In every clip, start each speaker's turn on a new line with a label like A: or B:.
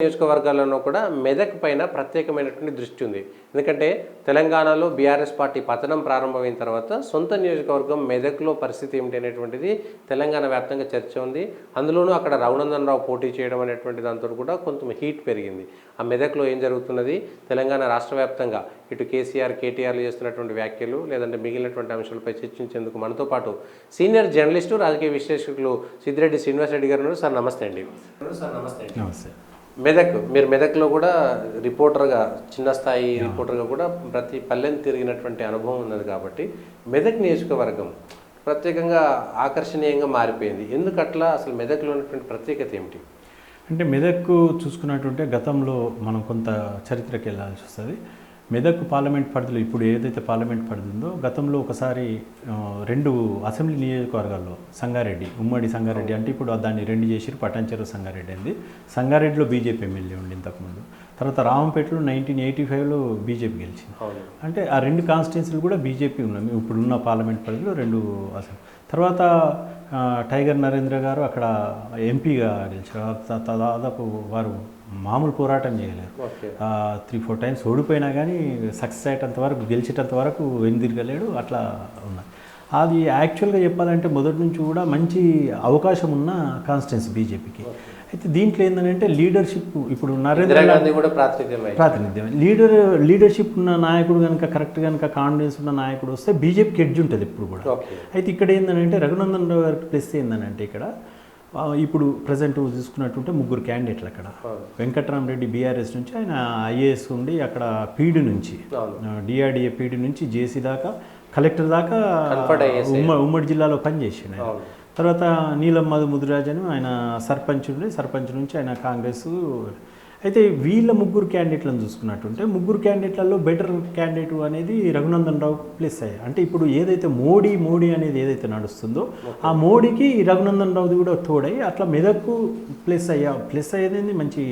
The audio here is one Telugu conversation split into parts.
A: నియోజకవర్గాల్లోనూ కూడా మెదక్ పైన ప్రత్యేకమైనటువంటి దృష్టి ఉంది. ఎందుకంటే తెలంగాణలో బీఆర్ఎస్ పార్టీ పతనం ప్రారంభమైన తర్వాత సొంత నియోజకవర్గం మెదక్లో పరిస్థితి ఏమిటి అనేటువంటిది తెలంగాణ వ్యాప్తంగా చర్చ ఉంది. అందులోనూ అక్కడ రఘునందన్ రావు పోటీ చేయడం అనేటువంటి దాంతో కూడా కొంత హీట్ పెరిగింది. ఆ మెదక్లో ఏం జరుగుతున్నది, తెలంగాణ రాష్ట్ర వ్యాప్తంగా ఇటు కేసీఆర్ కేటీఆర్లు చేస్తున్నటువంటి వ్యాఖ్యలు లేదంటే మిగిలినటువంటి అంశాలపై చర్చించేందుకు మనతో పాటు సీనియర్ జర్నలిస్టు రాజకీయ విశ్లేషకులు సిద్దిరెడ్డి శ్రీనివాస్ రెడ్డి గారు ఉన్నారు. సార్ నమస్తే అండి.
B: నమస్తే.
A: మీరు మెదక్లో కూడా రిపోర్టర్గా, చిన్న స్థాయి రిపోర్టర్గా కూడా ప్రతి పల్లెని తిరిగినటువంటి అనుభవం ఉన్నది కాబట్టి మెదక్ నియోజకవర్గం ప్రత్యేకంగా ఆకర్షణీయంగా మారిపోయింది. ఎందుకు అట్లా? అసలు మెదక్లో ఉన్నటువంటి ప్రత్యేకత ఏమిటి?
B: అంటే మెదక్ చూసుకున్నట్టుంటే గతంలో మనం కొంత చరిత్రకి వెళ్ళాల్సి వస్తుంది. మెదక్ పార్లమెంట్ పరిధిలో ఇప్పుడు ఏదైతే పార్లమెంట్ పరిధి ఉందో గతంలో ఒకసారి 2 అసెంబ్లీ నియోజకవర్గాల్లో సంగారెడ్డి, ఉమ్మడి సంగారెడ్డి అంటే ఇప్పుడు దాన్ని 2 చేసి పటాన్చెరు సంగారెడ్డి అయింది. సంగారెడ్డిలో బీజేపీ ఎమ్మెల్యే ఉండి ఇంతకుముందు. తర్వాత రామంపేటలో 1985లో బీజేపీ గెలిచింది. అంటే ఆ 2 కాన్స్టిట్యున్సీలు కూడా బీజేపీ ఉన్నాయి. ఇప్పుడున్న పార్లమెంట్ పరిధిలో 2 అసెంబ్లీ. తర్వాత టైగర్ నరేంద్ర గారు అక్కడ ఎంపీగా గెలిచారు. దాదాపు వారు మామూలు పోరాటం చేయలేరు. 3-4 టైమ్స్ ఓడిపోయినా కానీ సక్సెస్ అయ్యేటంత వరకు, గెలిచేటంత వరకు వెనుదిరగలేడు. అట్లా ఉన్నది. అది యాక్చువల్గా చెప్పాలంటే మొదటి నుంచి కూడా మంచి అవకాశం ఉన్న కాన్స్టిట్యున్సీ బీజేపీకి. అయితే దీంట్లో ఏంటంటే లీడర్షిప్ ఇప్పుడు నరేంద్ర
A: గాంధీ కూడా ప్రాతినిధ్యం
B: లీడర్షిప్ ఉన్న నాయకుడు కనుక కరెక్ట్ కనుక కాన్ఫిడెన్స్ ఉన్న నాయకుడు వస్తే బీజేపీకి ఎడ్జ్ ఉంటుంది ఇప్పుడు కూడా. అయితే ఇక్కడ ఏంటంటే రఘునందన్ రావు గారికి ప్లస్ ఏంటంటే ఇక్కడ ఇప్పుడు ప్రజెంట్ చూసుకున్నట్టుంటే 3 క్యాండిడేట్లు అక్కడ. వెంకట్రామరెడ్డి బీఆర్ఎస్ నుంచి, ఆయన ఐఏఎస్ ఉండి అక్కడ పీడి నుంచి డిఆర్డిఏ పీడి నుంచి జేసీ దాకా, కలెక్టర్ దాకా ఉమ్మడి జిల్లాలో పనిచేసిండు. తర్వాత నీలం మధు ముదిరాజ్ అని ఆయన సర్పంచ్ నుంచి ఆయన కాంగ్రెస్. అయితే వీళ్ళ 3 క్యాండిడేట్లను చూసుకున్నట్టుంటే 3 క్యాండిడేట్లలో బెటర్ క్యాండిడేట్ అనేది రఘునందన్ రావు ప్లస్ అయ్యాయి. అంటే ఇప్పుడు ఏదైతే మోడీ అనేది ఏదైతే నడుస్తుందో ఆ మోడీకి రఘునందన్ రావుది కూడా తోడై అట్లా మెదక్కు ప్లస్ అయ్యేది మంచి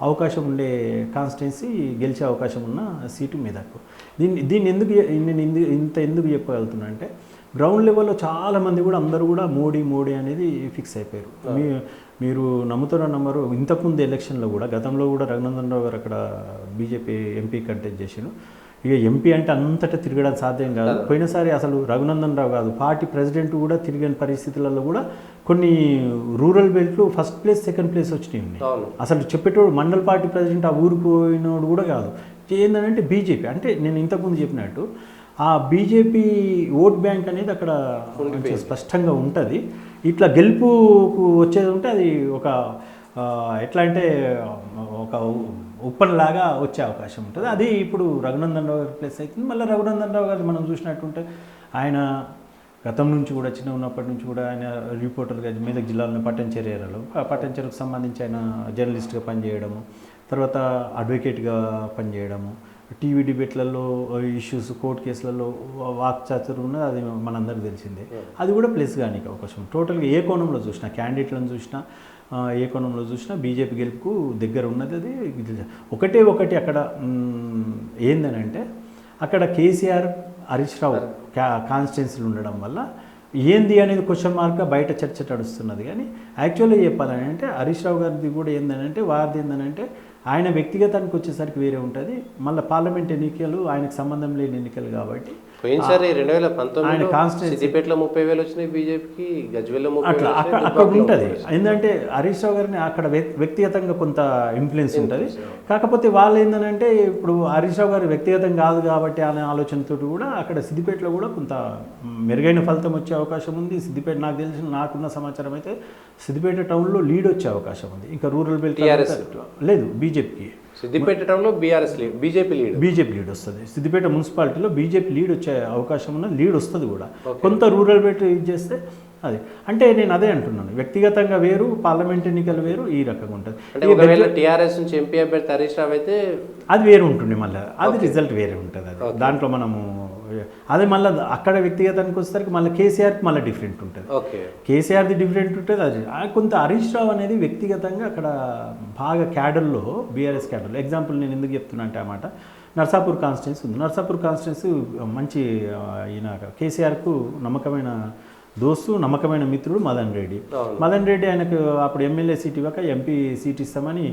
B: అవకాశం ఉండే కాన్స్టిట్యున్సీ, గెలిచే అవకాశం ఉన్న సీటు మెదక్కు. దీన్ని ఎందుకు చెప్పగలుగుతున్నా అంటే గ్రౌండ్ లెవెల్లో చాలామంది కూడా అందరూ కూడా మోడీ అనేది ఫిక్స్ అయిపోయారు. మీరు నమ్ముతారో నమ్మరు, ఇంతకుముందు ఎలక్షన్లో కూడా గతంలో కూడా రఘునందన్ రావు గారు అక్కడ బీజేపీ ఎంపీ కంటెస్ట్ చేశారు. ఇక ఎంపీ అంటే అంతటా తిరగడం సాధ్యం కాదు. పోయినసారి అసలు రఘునందన్ రావు కాదు, పార్టీ ప్రెసిడెంట్ కూడా తిరిగిన పరిస్థితులలో కూడా కొన్ని రూరల్ బెల్ట్లు ఫస్ట్ ప్లేస్, సెకండ్ ప్లేస్ వచ్చినాయి. అసలు చెప్పేటోడు మండల్ పార్టీ ప్రెసిడెంట్ ఆ ఊరికి పోయినోడు కూడా కాదు. ఏంటంటే బీజేపీ అంటే నేను ఇంతకుముందు చెప్పినట్టు ఆ బీజేపీ ఓట్ బ్యాంక్ అనేది అక్కడ స్పష్టంగా ఉంటుంది. ఇట్లా గెలుపుకు వచ్చేది ఉంటే అది ఒక ఎట్లా అంటే ఒక ఉప్పన్లాగా వచ్చే అవకాశం ఉంటుంది. అది ఇప్పుడు రఘునందన్ రావు గారి ప్లేస్ అవుతుంది. మళ్ళీ రఘునందన్ రావు గారు మనం చూసినట్టుంటే ఆయన గతం నుంచి కూడా చిన్న ఉన్నప్పటి నుంచి కూడా ఆయన రిపోర్టర్గా మెదక్ జిల్లాలోని పట్టణచెరు ఏరియాలో పట్టణచెరుకు సంబంధించి ఆయన జర్నలిస్ట్గా పనిచేయడము, తర్వాత అడ్వకేట్గా పనిచేయడము, టీవీ డిబేట్లలో ఇష్యూస్, కోర్టు కేసులలో వాక్చాతుర్యం ఉన్నది, అది మనందరికీ తెలిసిందే. అది కూడా ప్లస్ కానీ అవకాశం. టోటల్గా ఏ కోణంలో చూసినా, క్యాండిడేట్లను చూసినా, ఏ కోణంలో చూసినా బీజేపీ గెలుపుకు దగ్గర ఉన్నది. అది ఒకటి అక్కడ ఏందనంటే అక్కడ కేసీఆర్, హరీష్ రావు కాన్స్టిట్యున్సీలు ఉండడం వల్ల ఏంది అనేది క్వశ్చన్ మార్క్గా బయట చర్చ నడుస్తున్నది. కానీ యాక్చువల్గా చెప్పాలని అంటే హరీష్ రావు గారిది కూడా ఏందనంటే వారిది ఏందనంటే ఆయన వ్యక్తిగతానికి వచ్చేసరికి వేరే ఉంటుంది. మళ్ళీ పార్లమెంట్ ఎన్నికలు ఆయనకు సంబంధం లేని ఎన్నికలు కాబట్టి
A: పోయినసారి 2019 సిద్దిపేటలో 30,000 వచ్చినాయి బీజేపీకి, గజ్వేల్లో 30,000
B: అక్కడ ఉంటుంది. ఎందుకంటే హరీష్ రావు గారిని అక్కడ వ్యక్తిగతంగా కొంత ఇన్ఫ్లుయెన్స్ ఉంటుంది. కాకపోతే వాళ్ళు ఏంటంటే ఇప్పుడు హరీష్ రావు గారు వ్యక్తిగతం కాదు కాబట్టి అనే ఆలోచనతో కూడా అక్కడ సిద్దిపేటలో కూడా కొంత మెరుగైన ఫలితం వచ్చే అవకాశం ఉంది. సిద్దిపేట నాకున్న సమాచారం అయితే సిద్దిపేట టౌన్లో లీడ్ వచ్చే అవకాశం ఉంది. ఇంకా రూరల్ బెల్ట్ లేదు, బీజేపీకి.
A: సిద్దిపేట టౌన్లో బీజేపీ
B: లీడ్ వస్తుంది. సిద్దిపేట మున్సిపాలిటీలో బీజేపీ లీడ్ వచ్చే అవకాశం ఉన్న, లీడ్ వస్తుంది కూడా. కొంత రూరల్ బెల్ట్ ఇది చేస్తే అది అంటే నేను అదే అంటున్నాను, వ్యక్తిగతంగా వేరు, పార్లమెంట్ ఎన్నికలు వేరు, ఈ రకంగా ఉంటుంది.
A: టీఆర్ఎస్ నుంచి ఎంపీ అభ్యర్థి హరీష్ రావు అయితే
B: అది వేరు ఉంటుంది, మళ్ళీ అది రిజల్ట్ వేరే ఉంటుంది. అది దాంట్లో మనము అదే మళ్ళీ అక్కడ వ్యక్తిగతానికి వచ్చేసరికి మళ్ళీ కేసీఆర్కి మళ్ళీ డిఫరెంట్ ఉంటుంది. కేసీఆర్ది డిఫరెంట్ ఉంటుంది. అది కొంత హరీష్ రావు అనేది వ్యక్తిగతంగా అక్కడ బాగా క్యాడర్లో, బీఆర్ఎస్ క్యాడర్లో ఎగ్జాంపుల్ నేను ఎందుకు చెప్తున్నా అంటే అన్నమాట, నర్సాపూర్ కాన్స్టిట్యున్సీ ఉంది. నర్సాపూర్ కాన్స్టిట్యున్సీ మంచి ఈయన కేసీఆర్కు నమ్మకమైన దోస్తు నమ్మకమైన మిత్రుడు మదన్ రెడ్డి. మదన్ రెడ్డి ఆయనకు అప్పుడు ఎమ్మెల్యే సీట్ ఇవ్వక ఎంపీ సీట్ ఇస్తామని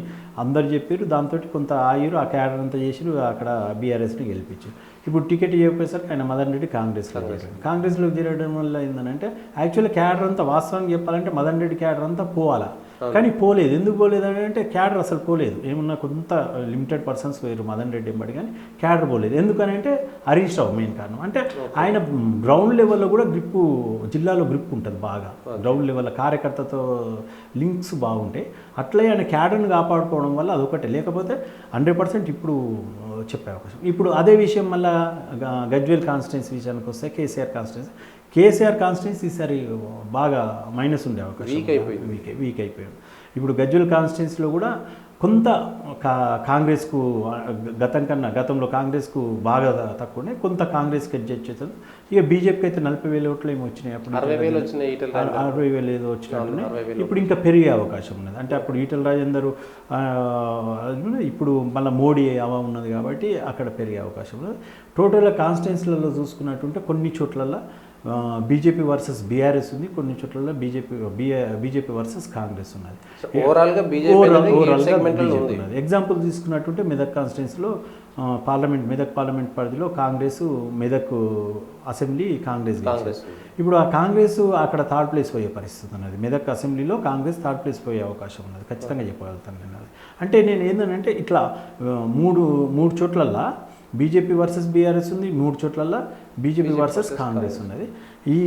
B: అందరు చెప్పారు. దాంతో కొంత ఆయురు ఆ క్యాడర్ అంతా చేసి అక్కడ బీఆర్ఎస్ని గెలిపించారు. ఇప్పుడు టికెట్ ఇవ్వకపోయేసరికి ఆయన మదన్ రెడ్డి కాంగ్రెస్లో చేరాడు. కాంగ్రెస్లోకి చేరడం వల్ల ఏంటంటే యాక్చువల్లీ క్యాడర్ అంతా వాస్తవానికి చెప్పాలంటే మదన్ రెడ్డి క్యాడర్ అంతా పోవాలా, కానీ పోలేదు. ఎందుకు పోలేదు అంటే క్యాడర్ అసలు పోలేదు. ఏమన్నా కొంత లిమిటెడ్ పర్సన్స్ వేరు మదన్ రెడ్డి ఎంబడి, కానీ క్యాడర్ పోలేదు. ఎందుకని అంటే హరీష్ రావు మెయిన్ కారణం. అంటే ఆయన గ్రౌండ్ లెవెల్లో కూడా గ్రిప్పు, జిల్లాలో గ్రిప్ ఉంటుంది బాగా, గ్రౌండ్ లెవెల్లో కార్యకర్తతో లింక్స్ బాగుంటాయి. అట్లే ఆయన క్యాడర్ని కాపాడుకోవడం వల్ల అదొకటే, లేకపోతే 100% ఇప్పుడు చెప్పే అవకాశం. ఇప్పుడు అదే విషయం మళ్ళీ గజ్వేల్ కాన్స్టిట్యున్సీ విషయానికి వస్తే కేసీఆర్ కాన్స్టిట్యున్సీ ఈసారి బాగా మైనస్ ఉండే అవకాశం, వీక్ అయిపోయాడు. ఇప్పుడు గజ్వేల్ కాన్స్టిట్యున్సీలో కూడా కొంత కాంగ్రెస్కు గతంలో కాంగ్రెస్కు బాగా తక్కువనే, కొంత కాంగ్రెస్కి అడ్జస్ట్ చేస్తుంది. ఇక బీజేపీకి అయితే 40,000 ఓట్లు ఏమో వచ్చినాయి. అప్పుడు 60,000 ఏదో వచ్చినట్టున్నాయి. ఇప్పుడు ఇంకా పెరిగే అవకాశం ఉన్నది. అంటే అప్పుడు ఈటల రాజేందర్, ఇప్పుడు మళ్ళీ మోడీ అవా ఉన్నది కాబట్టి అక్కడ పెరిగే అవకాశం ఉన్నది. టోటల్గా కాన్స్టిట్యున్సీలలో చూసుకున్నట్టుంటే కొన్ని చోట్లలో బీజేపీ వర్సెస్ బీఆర్ఎస్ ఉంది, కొన్ని చోట్ల బీజేపీ వర్సెస్ కాంగ్రెస్ ఉన్నది.
A: ఓవరాల్గా
B: ఉన్నది. ఎగ్జాంపుల్ తీసుకున్నట్టుంటే మెదక్ కాన్స్టిట్యున్సీలో మెదక్ పార్లమెంట్ పరిధిలో కాంగ్రెస్, మెదక్ అసెంబ్లీ కాంగ్రెస్. ఇప్పుడు ఆ కాంగ్రెస్ అక్కడ థర్డ్ ప్లేస్ పోయే పరిస్థితి ఉన్నది. మెదక్ అసెంబ్లీలో కాంగ్రెస్ థర్డ్ ప్లేస్ పోయే అవకాశం ఉన్నది, ఖచ్చితంగా చెప్పగలుగుతాను నేను అది. అంటే నేను ఏంటంటే ఇట్లా మూడు చోట్లల్లో బీజేపీ వర్సెస్ బీఆర్ఎస్ ఉంది, 3 చోట్లల్లో బీజేపీ వర్సెస్ కాంగ్రెస్ ఉన్నది. ఈ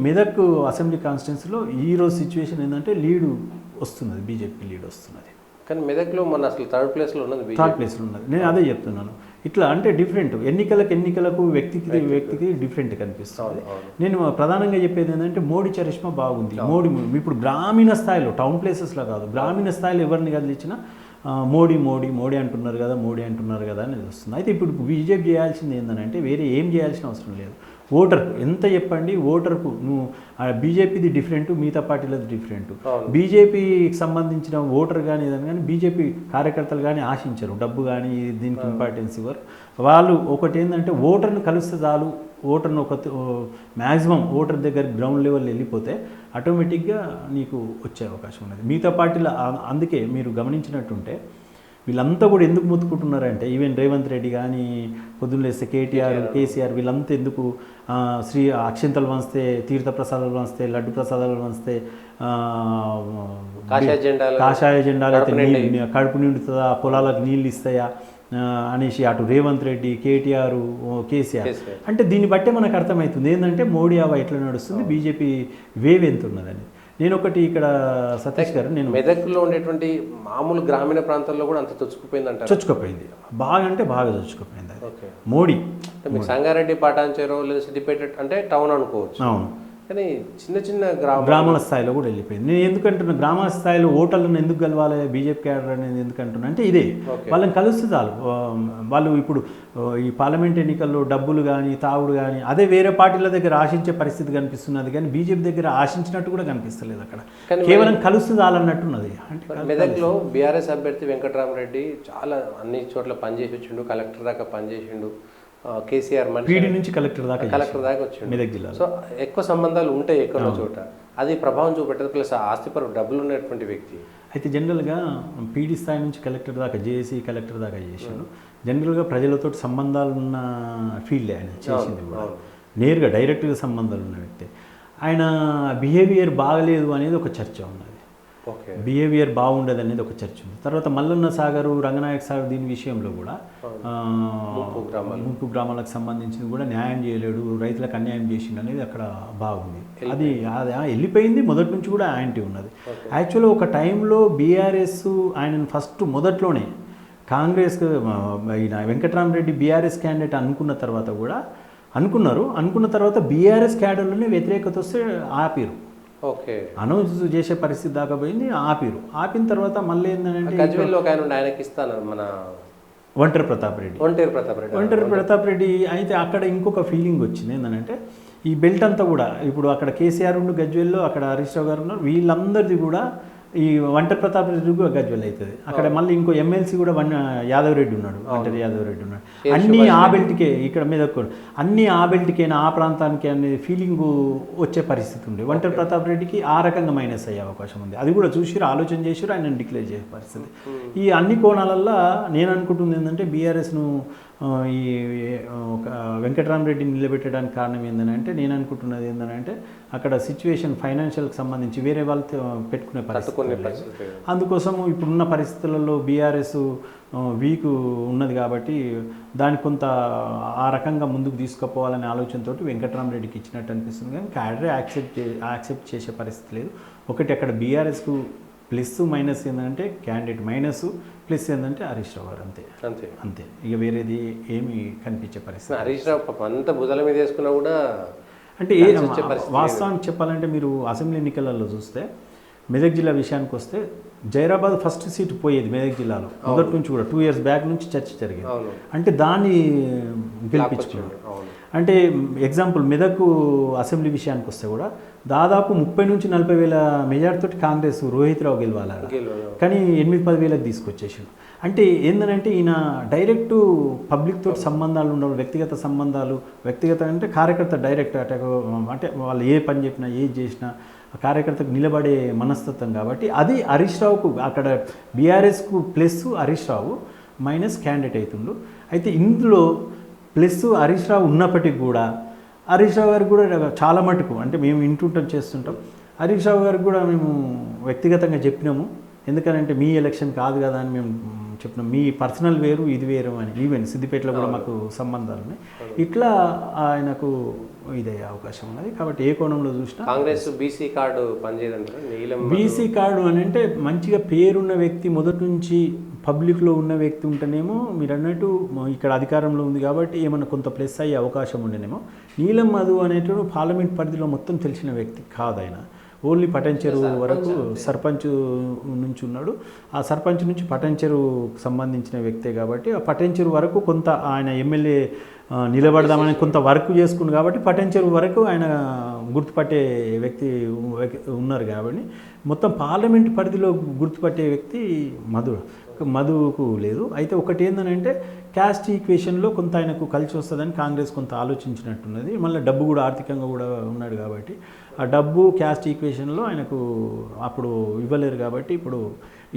B: మెదక్ అసెంబ్లీ కాన్స్టిట్యున్సీలో ఈరోజు సిచ్యువేషన్ ఏంటంటే లీడు వస్తున్నది, బీజేపీ లీడ్ వస్తున్నది.
A: కానీ మెదక్లో మన అసలు థర్డ్ ప్లేస్లో ఉన్నది.
B: నేను అదే చెప్తున్నాను. ఇట్లా అంటే డిఫరెంట్ ఎన్నికలకు వ్యక్తికి డిఫరెంట్ కనిపిస్తుంది. నేను ప్రధానంగా చెప్పేది ఏంటంటే మోడీ చరిష్మా బాగుంది. మోడీ ఇప్పుడు గ్రామీణ స్థాయిలో, టౌన్ ప్లేసెస్లో కాదు, గ్రామీణ స్థాయిలో ఎవరిని కదిలించినా మోడీ అంటున్నారు కదా అనేది వస్తుంది. అయితే ఇప్పుడు బీజేపీ చేయాల్సింది ఏంటంటే వేరే ఏం చేయాల్సిన అవసరం లేదు. ఓటర్కు ఎంత చెప్పండి, ఓటర్కు నువ్వు బీజేపీది డిఫరెంట్, మిగతా పార్టీలది డిఫరెంట్. బీజేపీకి సంబంధించిన ఓటర్ కానీ ఏదైనా కానీ బీజేపీ కార్యకర్తలు కానీ ఆశించరు, డబ్బు కానీ దీనికి ఇంపార్టెన్స్ ఇవ్వరు. వాళ్ళు ఒకటి ఏంటంటే ఓటర్ను కలిస్తే చాలు, ఓటర్ను మ్యాక్సిమం ఓటర్ దగ్గర గ్రౌండ్ లెవెల్ వెళ్ళిపోతే ఆటోమేటిక్గా నీకు వచ్చే అవకాశం ఉన్నది. మిగతా పార్టీలు అందుకే మీరు గమనించినట్టుంటే వీళ్ళంతా కూడా ఎందుకు మొత్తుకుంటున్నారంటే, ఈవెన్ రేవంత్ రెడ్డి కానీ, పొద్దున్న లేస్తే కేసీఆర్ వీళ్ళంతా ఎందుకు అక్షింతలు వంచితే, తీర్థప్రసాదాలు వంచితే, లడ్డు ప్రసాదాలు వంచితే, కాషాయ జెండాలు అయితే కడుపు నిండుతుందా, పొలాలకు నీళ్ళు ఇస్తాయా అనేసి అటు రేవంత్ రెడ్డి, కేసీఆర్ అంటే దీన్ని బట్టే మనకు అర్థమవుతుంది ఏంటంటే మోడీ అవా ఎట్లా నడుస్తుంది, బీజేపీ వేవ్ ఎంత ఉన్నదని. నేను ఒకటి ఇక్కడ సతీష్ గారు, నేను
A: మెదక్లో ఉండేటువంటి మామూలు గ్రామీణ ప్రాంతాల్లో కూడా అంత
B: చొచ్చుకుపోయింది బాగా, అంటే బాగా చొచ్చుకుపోయింది మోడీ.
A: సంగారెడ్డి, పటాన్చెరు లేదా సిద్దిపేట అంటే టౌన్ అనుకోవచ్చు.
B: అవును,
A: కానీ చిన్న
B: గ్రామాల స్థాయిలో కూడా వెళ్ళిపోయింది. నేను ఎందుకంటున్నా గ్రామాల స్థాయిలో ఓటర్లను ఎందుకు కలవాలి బీజేపీ క్యాడర్ అనేది ఎందుకంటున్నా అంటే ఇదే, వాళ్ళని కలుస్తే చాలు. వాళ్ళు ఇప్పుడు ఈ పార్లమెంట్ ఎన్నికల్లో డబ్బులు కానీ, తాగుడు కానీ అదే వేరే పార్టీల దగ్గర ఆశించే పరిస్థితి కనిపిస్తున్నది, కానీ బీజేపీ దగ్గర ఆశించినట్టు కూడా కనిపిస్తలేదు. అక్కడ కేవలం కలుస్తే చాలన్నట్టున్నది. అంటే
A: మెదక్లో బీఆర్ఎస్ అభ్యర్థి వెంకటరామరెడ్డి చాలా అన్ని చోట్ల పనిచేసి వచ్చిండు, కలెక్టర్ దాకా పనిచేసిండు. కేసీఆర్
B: పీడీ నుంచి కలెక్టర్ దాకా
A: వచ్చిండు
B: మెదక్ జిల్లా.
A: సో ఎక్కువ సంబంధాలు ఉంటాయి ఎక్కడో చోట, అది ప్రభావం చూపెట్టదు. ప్లస్ ఆస్తిపరు డబ్బులు ఉన్నటువంటి వ్యక్తి.
B: అయితే జనరల్గా పీడీ స్థాయి నుంచి కలెక్టర్ దాకా జేఏసీ కలెక్టర్ దాకా చేసాడు. జనరల్గా ప్రజలతో సంబంధాలు ఉన్న ఫీల్డ్ ఆయన చేసింది కూడా, నేరుగా డైరెక్ట్గా సంబంధాలు ఉన్న వ్యక్తి. ఆయన బిహేవియర్ బాగలేదు అనేది ఒక చర్చ ఉన్నది, బిహేవియర్ బాగుండదు అనేది ఒక చర్చ ఉంది. తర్వాత మల్లన్న సాగరు, రంగనాయక సాగర్ దీని విషయంలో కూడా ముంపు గ్రామాలకు సంబంధించింది కూడా న్యాయం చేయలేడు, రైతులకు అన్యాయం చేసిండు అనేది అక్కడ బాగుంది. అది వెళ్ళిపోయింది, మొదటి నుంచి కూడా యాంటీ ఉన్నది. యాక్చువల్గా ఒక టైంలో బీఆర్ఎస్ ఆయనను ఫస్ట్ మొదట్లోనే కాంగ్రెస్ వెంకటరామరెడ్డి బీఆర్ఎస్ క్యాండిడేట్ అనుకున్న తర్వాత బీఆర్ఎస్ క్యాడర్లోనే వ్యతిరేకత వస్తే ఆపిరు, అనౌన్స్ చేసే పరిస్థితి దాకా పోయింది, ఆపిన తర్వాత మళ్ళీ ఏంటంటే
A: మన
B: ఒంటరి ప్రతాప్ రెడ్డి అయితే అక్కడ ఇంకొక ఫీలింగ్ వచ్చింది ఏంటంటే ఈ బెల్ట్ అంతా కూడా ఇప్పుడు అక్కడ కేసీఆర్ ఉండు గజ్వేల్లో, అక్కడ హరీష్ రావు గారు ఉన్నారు, వీళ్ళందరిది కూడా ఈ వంటర్ ప్రతాప్ రెడ్డి కూడా గజ్వెల్ అవుతుంది. అక్కడ మళ్ళీ ఇంకో ఎమ్మెల్సీ కూడా యాదవ్ రెడ్డి ఉన్నాడు, వంటరి యాదవ్ రెడ్డి ఉన్నాడు. అన్నీ ఆ బెల్ట్కే, ఇక్కడ మీద అన్నీ ఆ బెల్ట్కేనా ఆ ప్రాంతానికి అనే ఫీలింగ్ వచ్చే పరిస్థితి ఉంది. వంటరి ప్రతాప్ రెడ్డికి ఆ రకంగా మైనస్ అయ్యే అవకాశం ఉంది. అది కూడా చూసిరు, ఆలోచన చేసిరు, ఆయన డిక్లేర్ చేసే పరిస్థితి. ఈ అన్ని కోణాలల్లో నేను అనుకుంటుంది ఏంటంటే బీఆర్ఎస్ను ఈ ఒక వెంకటరామరెడ్డిని నిలబెట్టడానికి కారణం ఏంటంటే నేను అనుకుంటున్నది ఏంటంటే అక్కడ సిచ్యువేషన్ ఫైనాన్షియల్కి సంబంధించి వేరే వాళ్ళతో పెట్టుకునే పరిస్థితి. అందుకోసం ఇప్పుడున్న పరిస్థితులలో బీఆర్ఎస్ వీక్ ఉన్నది కాబట్టి దానికి కొంత ఆ రకంగా ముందుకు తీసుకుపోవాలనే ఆలోచనతో వెంకటరామరెడ్డికి ఇచ్చినట్టు అనిపిస్తుంది. కానీ క్యాడరే యాక్సెప్ట్ చేసే పరిస్థితి లేదు. ఒకటి అక్కడ బీఆర్ఎస్కు ప్లస్ మైనస్ ఏంటంటే క్యాండిడేట్ మైనస్, ప్లస్ ఏంటంటే హరీష్ రావు గారు. అంతే అంతే అంతే, ఇక వేరేది ఏమి కనిపించే పరిస్థితి.
A: హరీష్ రావు అంత భుజాల మీద వేసుకున్నా కూడా
B: అంటే వాస్తవానికి చెప్పాలంటే మీరు అసెంబ్లీ ఎన్నికలలో చూస్తే మెదక్ జిల్లా విషయానికి వస్తే జైరాబాద్ ఫస్ట్ సీట్ పోయేది మెదక్ జిల్లాలో మొదటి నుంచి కూడా 2 years బ్యాక్ నుంచి చర్చ జరిగింది. అంటే దాన్ని గెలిపించుకున్నాడు. అంటే ఎగ్జాంపుల్ మెదక్ అసెంబ్లీ విషయానికి వస్తే కూడా దాదాపు 30 నుంచి 40 వేల మెజార్టీతో కాంగ్రెస్ రోహిత్ రావు గెలవాలి, కానీ 8-10 వేలకు తీసుకొచ్చేసాడు. అంటే ఏంటంటే ఈయన డైరెక్ట్ పబ్లిక్ తోటి సంబంధాలు ఉండవు, వ్యక్తిగత సంబంధాలు, వ్యక్తిగత అంటే కార్యకర్త డైరెక్ట్ అటాక్, అంటే వాళ్ళు ఏ పని చెప్పినా ఏది చేసినా కార్యకర్తకు నిలబడే మనస్తత్వం కాబట్టి అది హరీష్ రావుకు అక్కడ బీఆర్ఎస్కు plus Harish Rao, minus candidate అవుతుండు. అయితే ఇందులో ప్లస్ హరీష్ రావు ఉన్నప్పటికీ కూడా హరీష్ రావు గారికి కూడా చాలా మటుకు అంటే మేము వింటుంటాం చేస్తుంటాం, హరీష్ రావు గారికి కూడా మేము వ్యక్తిగతంగా చెప్పినాము. ఎందుకనంటే మీ ఎలక్షన్ కాదు కదా అని మేము చెప్పినాం, మీ పర్సనల్ వేరు ఇది వేరు అని. ఈవెన్ సిద్దిపేటలో కూడా మాకు సంబంధాలు ఉన్నాయి. ఇట్లా ఆయనకు ఇదే అవకాశం ఉన్నది. కాబట్టి ఏ కోణంలో చూసినా
A: కాంగ్రెస్ బీసీ కార్డు పనిచేయదంటారు.
B: బీసీ కార్డు అని అంటే మంచిగా పేరున్న వ్యక్తి, మొదటి నుంచి పబ్లిక్లో ఉన్న వ్యక్తి ఉంటేనేమో మీరు అన్నట్టు ఇక్కడ అధికారంలో ఉంది కాబట్టి ఏమన్నా కొంత ప్లస్ అయ్యే అవకాశం ఉండేనేమో. నీలం మధు అనేటువంటి పార్లమెంట్ పరిధిలో మొత్తం తెలిసిన వ్యక్తి కాదు ఆయన. ఓన్లీ పటంచెరు వరకు సర్పంచ్ నుంచి ఉన్నాడు. ఆ సర్పంచ్ నుంచి పటంచెరుకు సంబంధించిన వ్యక్తే కాబట్టి ఆ పటంచెరు వరకు కొంత ఆయన ఎమ్మెల్యే నిలబడదామని కొంత వర్క్ చేసుకుంది కాబట్టి పటంచెరు వరకు ఆయన గుర్తుపట్టే వ్యక్తి ఉన్నారు. కాబట్టి మొత్తం పార్లమెంట్ పరిధిలో గుర్తుపట్టే వ్యక్తి మధుకు లేదు. అయితే ఒకటి ఏంటంటే క్యాస్ట్ ఈక్వేషన్లో కొంత ఆయనకు కలిసి వస్తుందని కాంగ్రెస్ కొంత ఆలోచించినట్టున్నది. మళ్ళీ డబ్బు కూడా ఆర్థికంగా కూడా ఉన్నాడు కాబట్టి ఆ డబ్బు క్యాస్ట్ ఈక్వేషన్లో ఆయనకు అప్పుడు ఇవ్వలేరు కాబట్టి ఇప్పుడు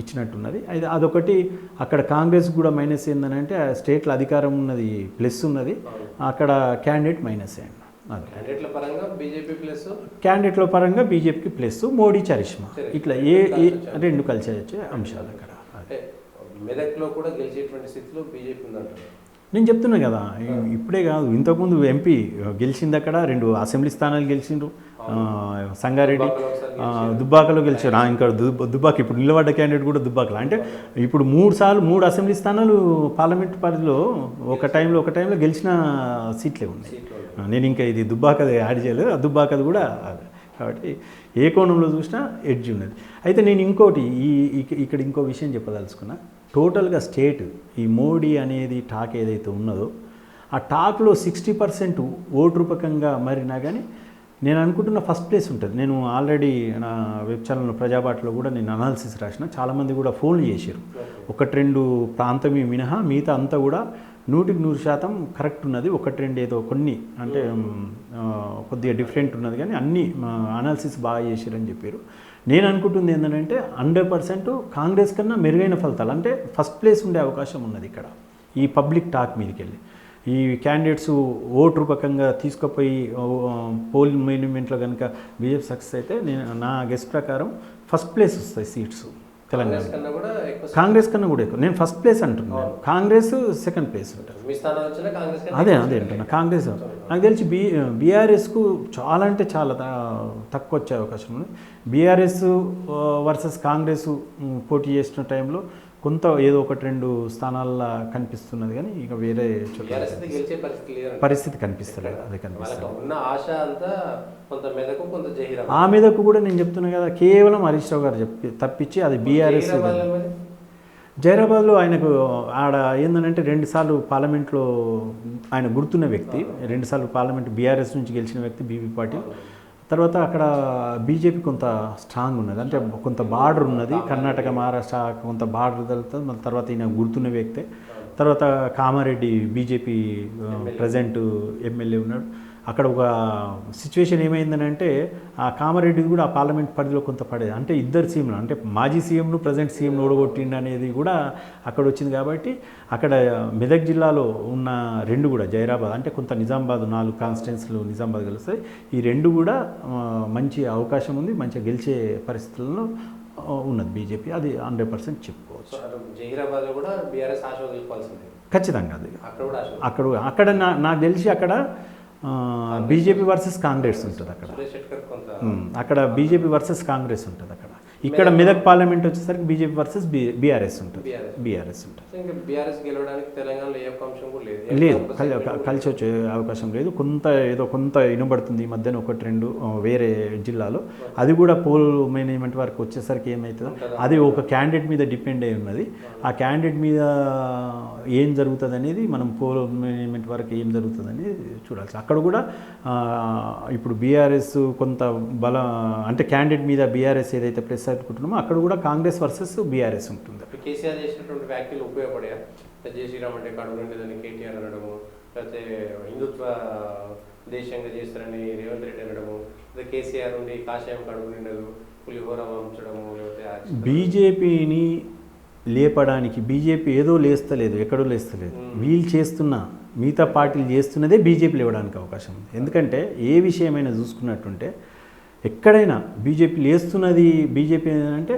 B: ఇచ్చినట్టున్నది. అయితే అదొకటి. అక్కడ కాంగ్రెస్ కూడా మైనస్ ఏంటంటే స్టేట్లో అధికారం ఉన్నది, ప్లస్ ఉన్నది, అక్కడ క్యాండిడేట్ మైనస్ అయ్యండి. క్యాండిడేట్ల పరంగా బీజేపీకి ప్లస్, మోడీ చరిష్మా, ఇట్లా రెండు కలిసి వచ్చే అంశాలు అక్కడ.
A: మెదక్లో కూడా గెలిచేటువంటి స్థితిలో బీజేపీ ఉందంటారు.
B: నేను చెప్తున్నా కదా, ఇప్పుడే కాదు ఇంతకుముందు ఎంపీ గెలిచింది, అక్కడ 2 అసెంబ్లీ స్థానాలు గెలిచిండ్రు. సంగారెడ్డి, దుబ్బాకలో గెలిచారు. ఇంకా దుబ్బాక ఇప్పుడు నిలబడ్డ క్యాండిడేట్ కూడా దుబ్బాకలో. అంటే ఇప్పుడు 3 అసెంబ్లీ స్థానాలు పార్లమెంట్ పరిధిలో ఒక టైంలో గెలిచిన సీట్లే ఉన్నాయి. నేను ఇంకా ఇది దుబ్బాకది యాడ్ చేయలేదు, ఆ దుబ్బాకది కూడా. కాబట్టి ఏ కోణంలో చూసినా ఎడ్జ్ ఉన్నది. అయితే నేను ఇంకోటి ఇక్కడ ఇంకో విషయం చెప్పదలుచుకున్నా. టోటల్గా స్టేట్ ఈ మోడీ అనేది టాక్ ఏదైతే ఉన్నదో ఆ టాక్లో 60% ఓటు రూపకంగా మారినా కానీ నేను అనుకుంటున్న ఫస్ట్ ప్లేస్ ఉంటుంది. నేను ఆల్రెడీ నా వెబ్ ఛానల్లో ప్రజాబాటలో కూడా నేను అనాలిసిస్ రాసిన. చాలామంది కూడా ఫోన్లు చేశారు. 1-2 ప్రాంతమే మినహా మిగతా అంతా కూడా 100% కరెక్ట్ ఉన్నది. 1-2 ఏదో కొన్ని అంటే కొద్దిగా డిఫరెంట్ ఉన్నది, కానీ అన్నీ అనాలిసిస్ బాగా చేశారని చెప్పారు. నేను అనుకుంటుంది ఏంటంటే 100% కాంగ్రెస్ కన్నా మెరుగైన ఫలితాలు, అంటే ఫస్ట్ ప్లేస్ ఉండే అవకాశం ఉన్నది ఇక్కడ ఈ పబ్లిక్ టాక్ మీదకి వెళ్ళి. ఈ క్యాండిడేట్స్ ఓటు రూపకంగా తీసుకుపోయి పోలింగ్ మేనేజ్మెంట్లో కనుక బీజేపీ సక్సెస్ అయితే నా గెస్ ప్రకారం ఫస్ట్ ప్లేస్ వస్తాయి సీట్స్ తెలంగాణ. కాంగ్రెస్ కన్నా కూడా ఎక్కువ. నేను ఫస్ట్ ప్లేస్ అంటున్నాను, కాంగ్రెస్ సెకండ్ ప్లేస్ ఉంటుంది. అదే అంటున్నా. కాంగ్రెస్ నాకు తెలిసి బీఆర్ఎస్కు చాలా అంటే చాలా తక్కువ వచ్చే అవకాశం ఉంది. బీఆర్ఎస్ వర్సెస్ కాంగ్రెస్ పోటీ చేసిన టైంలో కొంత ఏదో 1-2 స్థానాల్లో కనిపిస్తున్నది, కానీ ఇక వేరే పరిస్థితి కనిపిస్తలేదు. అదే కనిపిస్తుంది. ఆ మీదకు కూడా నేను చెప్తున్నా కదా, కేవలం హరీష్ రావు గారు తప్పించి అది బీఆర్ఎస్. జైరాబాద్లో ఆయనకు ఆడ ఏంటంటే 2 సార్లు పార్లమెంట్లో ఆయన గుర్తున్న వ్యక్తి, 2 సార్లు పార్లమెంట్ బీఆర్ఎస్ నుంచి గెలిచిన వ్యక్తి బీబీ పాటిల్. తర్వాత అక్కడ బీజేపీ కొంత స్ట్రాంగ్ ఉన్నది, అంటే కొంత బార్డర్ ఉన్నది, కర్ణాటక మహారాష్ట్ర కొంత బార్డర్ తగులుతుంది. మళ్ళీ తర్వాత ఈయన గుర్తున్న వ్యక్తే. తర్వాత కామారెడ్డి బీజేపీ ప్రజెంట్ ఎమ్మెల్యే ఉన్నాడు. అక్కడ ఒక సిచ్యువేషన్ ఏమైందని అంటే ఆ కామారెడ్డి కూడా ఆ పార్లమెంట్ పరిధిలో కొంత పడేది, అంటే ఇద్దరు సీఎంలు, అంటే మాజీ సీఎంను ప్రజెంట్ సీఎంను ఓడగొట్టిండు అనేది కూడా అక్కడ వచ్చింది. కాబట్టి అక్కడ మెదక్ జిల్లాలో ఉన్న రెండు కూడా జైరాబాద్, అంటే కొంత నిజామాబాద్ 4 కాన్స్టిట్యున్సీలు నిజామాబాద్ గెలుస్తాయి. ఈ రెండు కూడా మంచి అవకాశం ఉంది, మంచిగా గెలిచే పరిస్థితుల్లో ఉన్నది బీజేపీ. అది 100% చెప్పుకోవచ్చు.
A: జహీరాబాద్లో కూడా బీఆర్ఎస్ ఆశ వదులుకోవాల్సిందే
B: ఖచ్చితంగా. అది అక్కడ నాకు తెలిసి అక్కడ బీజేపీ వర్సెస్ కాంగ్రెస్ ఉంటుంది అక్కడ. అక్కడ బీజేపీ వర్సెస్ కాంగ్రెస్ ఉంటుంది అక్కడ. ఇక్కడ మెదక్ పార్లమెంట్ వచ్చేసరికి బీజేపీ వర్సెస్ బీఆర్ఎస్ ఉంటుంది. బీఆర్ఎస్ ఉంటుంది. లేదు, కలిసి వచ్చే అవకాశం లేదు. కొంత వినబడుతుంది ఈ మధ్యన 1-2 వేరే జిల్లాలో. అది కూడా పోల్ మేనేజ్మెంట్ వరకు వచ్చేసరికి ఏమవుతుందో అది ఒక క్యాండిడేట్ మీద డిపెండ్ అయి ఉన్నది. ఆ క్యాండిడేట్ మీద ఏం జరుగుతుంది అనేది మనం పోల్ మేనేజ్మెంట్ వరకు ఏం జరుగుతుంది అనేది చూడాల్సి. అక్కడ కూడా ఇప్పుడు బీఆర్ఎస్ కొంత అంటే క్యాండిడేట్ మీద బీఆర్ఎస్ ఏదైతే ప్రెస్ అనుకుంటున్నామో అక్కడ కూడా కాంగ్రెస్ వర్సెస్ బీఆర్ఎస్ ఉంటుంది.
A: కేసీఆర్ చేసినటువంటి వ్యాఖ్యలు ఉపయోగపడాయా? జై శ్రీరామ్ అంటే కడుపు నిండదని కేటీఆర్ అనడము, లేకపోతే హిందుత్వ దేశంగా చేస్తారని రేవంత్ రెడ్డి అనడము, లేదా కేసీఆర్ నుండి కాషాయం కడుపు నిండదు పులిహోర వంచడము, లేకపోతే
B: బీజేపీని లేపడానికి బీజేపీ ఏదో లేస్తలేదు, ఎక్కడో లేస్తలేదు. వీళ్ళు చేస్తున్న మిగతా పార్టీలు చేస్తున్నదే బీజేపీ లేవడానికి అవకాశం ఉంది. ఎందుకంటే ఏ విషయమైనా చూసుకున్నట్టుంటే ఎక్కడైనా బీజేపీ లేస్తున్నది బీజేపీ అంటే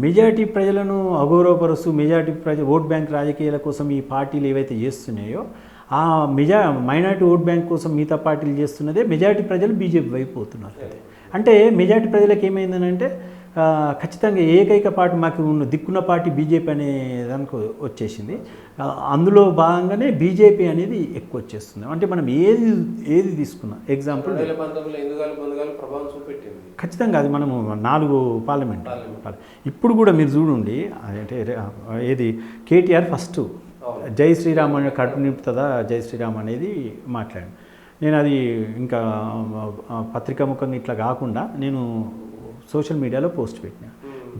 B: మెజారిటీ ప్రజలను అగౌరవపరుస్తూ మెజారిటీ ఓట్ బ్యాంక్ రాజకీయాల కోసం ఈ పార్టీలు ఏవైతే చేస్తున్నాయో ఆ మైనారిటీ ఓట్ బ్యాంక్ కోసం మిగతా పార్టీలు చేస్తున్నదే మెజారిటీ ప్రజలు బీజేపీ వైపు పోతున్నారు. అంటే మెజారిటీ ప్రజలకు ఏమైందనంటే ఖచ్చితంగా ఏకైక పార్టీ మాకు దిక్కున్న పార్టీ బీజేపీ అనే దానికి వచ్చేసింది. అందులో భాగంగానే బీజేపీ అనేది ఎక్కువ వచ్చేస్తుంది. అంటే మనం ఏది తీసుకున్నా ఎగ్జాంపుల్ ఖచ్చితంగా అది మనము 4 పార్లమెంట్. ఇప్పుడు కూడా మీరు చూడండి, అంటే ఏది కేటీఆర్ ఫస్ట్ జై శ్రీరామ్ అనే కడుపు నింపుతుందా జై శ్రీరామ్ అనేది మాట్లాడాను నేను. అది ఇంకా పత్రికాముఖంగా ఇట్లా కాకుండా నేను సోషల్ మీడియాలో పోస్ట్ పెట్టినా.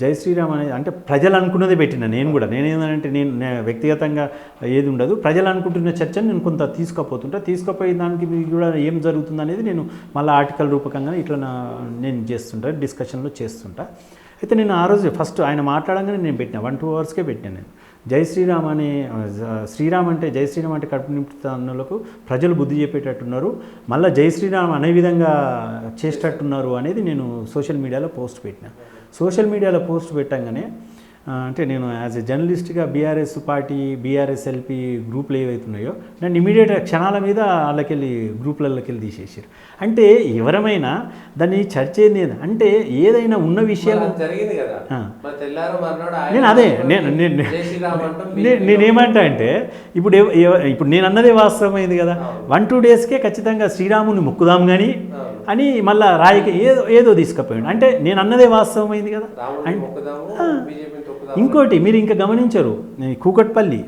B: జై శ్రీరామ్ అనేది అంటే ప్రజలు అనుకున్నదే పెట్టిన నేను కూడా. నేనేంటంటే నేను వ్యక్తిగతంగా ఏది ఉండదు, ప్రజలు అనుకుంటున్న చర్చను నేను కొంత తీసుకుపోయి దానికి కూడా ఏం జరుగుతుంది అనేది నేను మళ్ళీ ఆర్టికల్ రూపకంగా ఇట్లా నేను చేస్తుంటా, డిస్కషన్లో చేస్తుంటా. అయితే నేను ఆ రోజు ఫస్ట్ ఆయన మాట్లాడంగానే నేను పెట్టిన 1-2 అవర్స్కే పెట్టాను నేను. జై శ్రీరామ్ అనే జై శ్రీరామ్ అంటే కడుపు నింపుతున్నలకు ప్రజలు బుద్ధి చెప్పేటట్టున్నారు, మళ్ళీ జై శ్రీరామ్ అనే విధంగా చేసేటట్టున్నారు అనేది నేను సోషల్ మీడియాలో పోస్ట్ పెట్టిన. సోషల్ మీడియాలో పోస్ట్ పెట్టంగానే అంటే నేను యాజ్ ఎ జర్నలిస్ట్గా బీఆర్ఎస్ పార్టీ బీఆర్ఎస్ ఎల్పీ గ్రూపులు ఏవైతున్నాయో నన్ను ఇమీడియట్గా క్షణాల మీద గ్రూపులకి వెళ్ళి తీసేసారు. అంటే ఎవరమైనా దాన్ని చర్చ ఏంది అంటే ఏదైనా ఉన్న విషయం
A: జరిగింది కదా.
B: నేను అదే నేనేమంటా అంటే ఇప్పుడు నేను అన్నదే వాస్తవమైంది కదా. 1-2 డేస్కే ఖచ్చితంగా శ్రీరాముని మొక్కుదాం కానీ అని మళ్ళీ రాయికి ఏదో తీసుకుపోయాడు. అంటే నేను అన్నదే వాస్తవమైంది కదా. ఇంకోటి మీరు ఇంకా గమనించరు, కూకట్పల్లి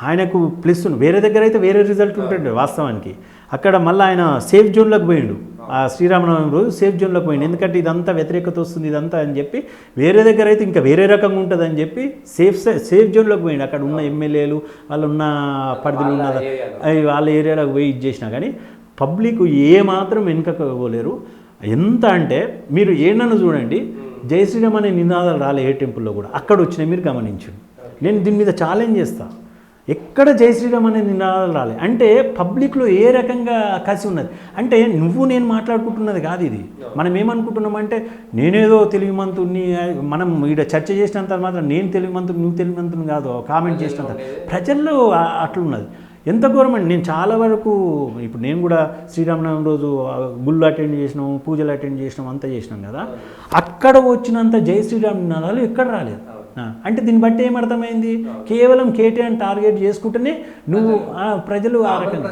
B: ఆయనకు ప్లస్ వేరే దగ్గర అయితే వేరే రిజల్ట్ ఉంటుంది వాస్తవానికి. అక్కడ మళ్ళీ ఆయన సేఫ్ జోన్లోకి పోయిండు. ఆ శ్రీరామనవమి రోజు సేఫ్ జోన్లోకి పోయిండు. ఎందుకంటే ఇదంతా వ్యతిరేకత వస్తుంది ఇదంతా అని చెప్పి, వేరే దగ్గర అయితే ఇంకా వేరే రకంగా ఉంటుంది అని చెప్పి సేఫ్ జోన్లోకి పోయిండు. అక్కడ ఉన్న ఎమ్మెల్యేలు వాళ్ళు ఉన్న పరిధిలో ఉన్న వాళ్ళ ఏరియాలోకి పోయి ఇది చేసినా కానీ పబ్లిక్ ఏమాత్రం వెనుకపోలేరు. ఎంత అంటే మీరు ఏడనన్ను చూడండి, జై శ్రీరామ్ అనే నినాదాలు రాలే ఏ టెంపుల్లో కూడా, అక్కడ వచ్చినాయి మీరు గమనించండి. నేను దీని మీద ఛాలెంజ్ చేస్తా, ఎక్కడ జై శ్రీరామ్ అనే నినాదాలు రాలే. అంటే పబ్లిక్లో ఏ రకంగా కసి ఉన్నది అంటే నేను మాట్లాడుకుంటున్నది కాదు ఇది. మనం ఏమనుకుంటున్నామంటే నేనేదో తెలివిమంతుని, మనం ఇక్కడ చర్చ చేసినంత మాత్రం నేను తెలివిమంతుని నువ్వు తెలివిమంతుని కాదు, కామెంట్ చేసినంత ప్రజల్లో అట్లున్నది. ఎంత గవర్నమెంట్ నేను చాలా వరకు ఇప్పుడు నేను కూడా శ్రీరామనవమి రోజు గుళ్ళు అటెండ్ చేసినాం, పూజలు అటెండ్ చేసినాం, అంతా చేసినాం కదా. అక్కడ వచ్చినంత జై శ్రీరామ్ నినాదాలు ఎక్కడ రాలేదు. అంటే దీన్ని బట్టి ఏమర్థమైంది, కేవలం కేటీఆర్ టార్గెట్ చేసుకుంటేనే నువ్వు ప్రజలు ఆ రకంగా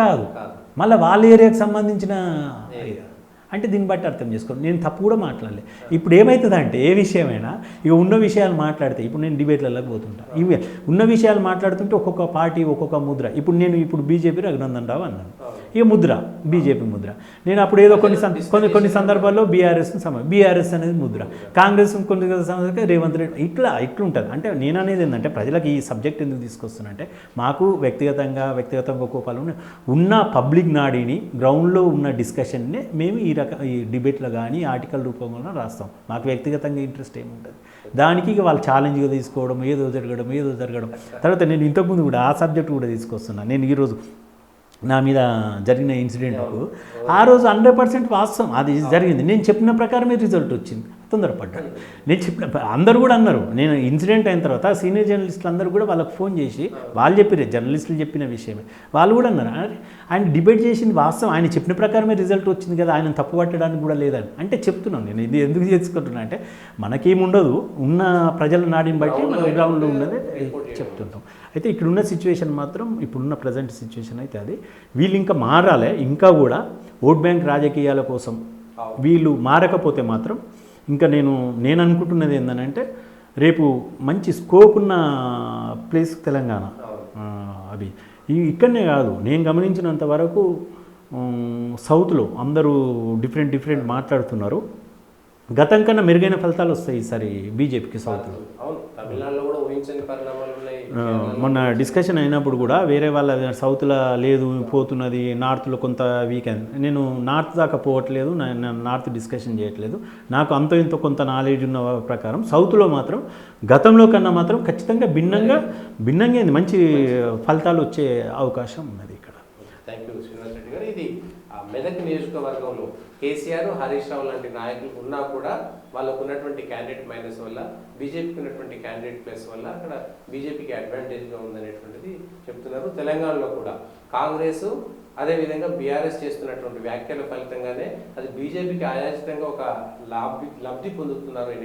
B: కాదు, మళ్ళీ వాళ్ళ ఏరియాకి సంబంధించిన అంటే దీన్ని బట్టి అర్థం చేసుకోండి, నేను తప్పు కూడా మాట్లాడలే. ఇప్పుడు ఏమవుతుందంటే ఏ విషయమైనా ఇక ఉన్న విషయాలు మాట్లాడితే, ఇప్పుడు నేను డిబేట్లలోకి పోతుంటా, ఇవి ఉన్న విషయాలు మాట్లాడుతుంటే ఒక్కొక్క పార్టీ ఒక్కొక్క ముద్ర. ఇప్పుడు బీజేపీ రఘునందన్ రావు అన్నాను, ఇక ముద్ర బీజేపీ ముద్ర. నేను అప్పుడు ఏదో కొన్ని సందర్భాల్లో బీఆర్ఎస్ అనేది ముద్ర, కాంగ్రెస్ కొన్ని సందర్భాలు రేవంత్ రెడ్డి, ఇట్లుంటుంది. అంటే నేను అనేది ఏంటంటే ప్రజలకు ఈ సబ్జెక్ట్ ఎందుకు తీసుకొస్తున్నంటే, మాకు వ్యక్తిగతంగా కోపాలు ఉన్న పబ్లిక్ నాడీని, గ్రౌండ్లో ఉన్న డిస్కషన్ని మేము ఈ డిబేట్లో కానీ ఆర్టికల్ రూపంలో రాస్తాం. మాకు వ్యక్తిగతంగా ఇంట్రెస్ట్ ఏముంటుంది దానికి, ఇక వాళ్ళు ఛాలెంజ్గా తీసుకోవడం, ఏదో జరగడం. తర్వాత నేను ఇంతకుముందు కూడా ఆ సబ్జెక్ట్ కూడా తీసుకొస్తున్నాను. నేను ఈరోజు నా మీద జరిగిన ఇన్సిడెంట్కు ఆ రోజు 100% వాస్తవం అది జరిగింది. నేను చెప్పిన ప్రకారమే రిజల్ట్ వచ్చింది, తొందరపడ్డాను. నేను చెప్పిన అందరూ కూడా అన్నారు, నేను ఇన్సిడెంట్ అయిన తర్వాత సీనియర్ జర్నలిస్టులు అందరూ కూడా వాళ్ళకి ఫోన్ చేసి వాళ్ళు చెప్పారు, జర్నలిస్టులు చెప్పిన విషయమే. వాళ్ళు కూడా అన్నారు, ఆయన డిబేట్ చేసింది వాస్తవం, ఆయన చెప్పిన ప్రకారమే రిజల్ట్ వచ్చింది కదా, ఆయన తప్పు పట్టడానికి కూడా లేదని. అంటే చెప్తున్నాను నేను ఇది ఎందుకు చేసుకుంటున్నా అంటే, మనకేముండదు, ఉన్న ప్రజల నాడిని బట్టి మన గ్రౌండ్లో ఉన్నది చెప్తుంటాం. అయితే ఇక్కడున్న సిచ్యువేషన్ మాత్రం, ఇప్పుడున్న ప్రజెంట్ సిచ్యువేషన్ అయితే అది, వీళ్ళు ఇంకా మారాలి. ఇంకా కూడా ఓట్ బ్యాంక్ రాజకీయాల కోసం వీళ్ళు మారకపోతే మాత్రం, ఇంకా నేను అనుకుంటున్నది ఏంటంటే, రేపు మంచి స్కోప్ ఉన్న ప్లేస్ తెలంగాణ. అది ఇక్కడనే కాదు, నేను గమనించినంత వరకు సౌత్లో అందరూ డిఫరెంట్ మాట్లాడుతున్నారు. గతం కన్నా మెరుగైన ఫలితాలు వస్తాయి ఈసారి బీజేపీకి సౌత్లో. మొన్న డిస్కషన్ అయినప్పుడు కూడా వేరే వాళ్ళ సౌత్లో లేదు పోతున్నది, నార్త్లో కొంత వీకెండ్. నేను నార్త్ దాకా పోవట్లేదు, నేను నార్త్ డిస్కషన్ చేయట్లేదు. నాకు అంత ఇంత కొంత నాలెడ్జ్ ఉన్న ప్రకారం సౌత్లో మాత్రం గతంలో కన్నా మాత్రం ఖచ్చితంగా భిన్నంగా మంచి ఫలితాలు వచ్చే అవకాశం ఉన్నది ఇక్కడ.
A: థ్యాంక్ యూ శ్రీనివాస్ రెడ్డి గారు. ఇది మెదక్ నియోజకవర్గంలో కేసీఆర్, హరీష్ రావు లాంటి నాయకులు ఉన్నా కూడా వాళ్ళకు ఉన్నటువంటి క్యాండిడేట్ మైనస్ వల్ల, బీజేపీకి ఉన్నటువంటి క్యాండిడేట్ ప్లస్ వల్ల అక్కడ బీజేపీకి అడ్వాంటేజ్గా ఉందనేటువంటిది చెప్తున్నారు. తెలంగాణలో కూడా కాంగ్రెస్ అదేవిధంగా బీఆర్ఎస్ చేస్తున్నటువంటి వ్యాఖ్యల ఫలితంగానే అది బీజేపీకి ఆయాచితంగా ఒక లబ్ధి పొందుతున్నారు